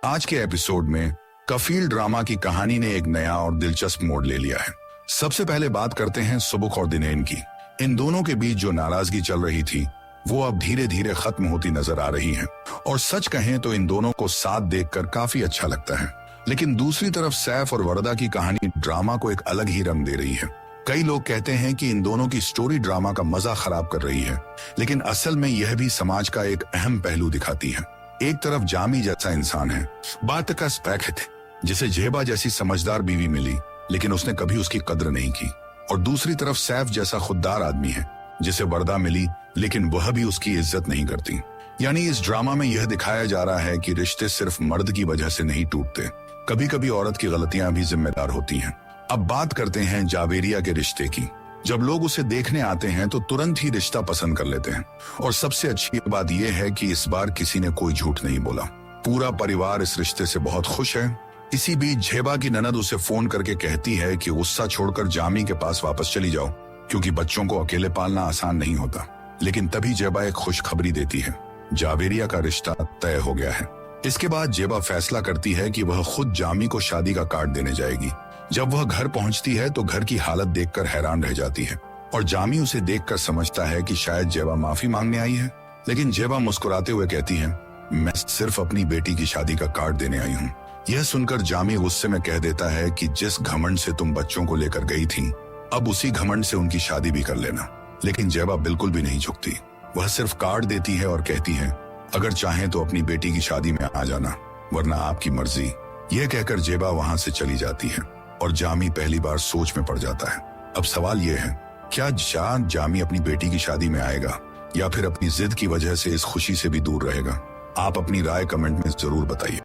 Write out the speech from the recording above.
आज के एपिसोड में कफील ड्रामा की कहानी ने एक नया और दिलचस्प मोड़ ले लिया है। सबसे पहले बात करते हैं सुबुक और दिनेन की। इन दोनों के बीच जो नाराजगी चल रही थी वो अब धीरे धीरे खत्म होती नजर आ रही है और सच कहें तो इन दोनों को साथ देखकर काफी अच्छा लगता है। लेकिन दूसरी तरफ सैफ और वरदा की कहानी ड्रामा को एक अलग ही रंग दे रही है। कई लोग कहते हैं कि इन दोनों की स्टोरी ड्रामा का मजा खराब कर रही है, लेकिन असल में यह भी समाज का एक अहम पहलू दिखाती है। एक तरफ जामी जैसा इंसान है, बात का स्पैक थे, जिसे जेबा जैसी समझदार बीवी मिली लेकिन उसने कभी उसकी कद्र नहीं की, और दूसरी तरफ सैफ जैसा खुददार आदमी है जिसे वरदा मिली लेकिन वह भी उसकी इज्जत नहीं करती। यानी इस ड्रामा में यह दिखाया जा रहा है कि रिश्ते सिर्फ मर्द की वजह से नहीं टूटते, कभी कभी औरत की गलतियां भी जिम्मेदार होती हैं। अब बात करते हैं जावेरिया के रिश्ते की। जब लोग उसे देखने आते हैं तो तुरंत ही रिश्ता पसंद कर लेते हैं, और सबसे अच्छी बात यह है कि इस बार किसी ने कोई झूठ नहीं बोला। पूरा परिवार इस रिश्ते से बहुत खुश है। इसी बीच जेबा की ननद उसे फोन करके कहती है कि गुस्सा छोड़कर जामी के पास वापस चली जाओ, क्योंकि बच्चों को अकेले पालना आसान नहीं होता। लेकिन तभी जेबा एक खुशखबरी देती है, जावेरिया का रिश्ता तय हो गया है। इसके बाद जेबा फैसला करती है कि वह खुद जामी को शादी का कार्ड देने जाएगी। जब वह घर पहुंचती है तो घर की हालत देखकर हैरान रह जाती है, और जामी उसे देखकर समझता है कि शायद जेबा माफी मांगने आई है। लेकिन जेबा मुस्कुराते हुए कहती है, मैं सिर्फ अपनी बेटी की शादी का कार्ड देने आई हूँ। यह सुनकर जामी गुस्से में कह देता है कि जिस घमंड से तुम बच्चों को लेकर गई थी, अब उसी घमंड से उनकी शादी भी कर लेना। लेकिन जेबा बिल्कुल भी नहीं झुकती। वह सिर्फ कार्ड देती है और कहती है, अगर चाहें तो अपनी बेटी की शादी में आ जाना, वरना आपकी मर्जी। यह कहकर जेबा वहां से चली जाती है और जामी पहली बार सोच में पड़ जाता है। अब सवाल यह है, क्या जामी अपनी बेटी की शादी में आएगा या फिर अपनी जिद की वजह से इस खुशी से भी दूर रहेगा? आप अपनी राय कमेंट में जरूर बताइए।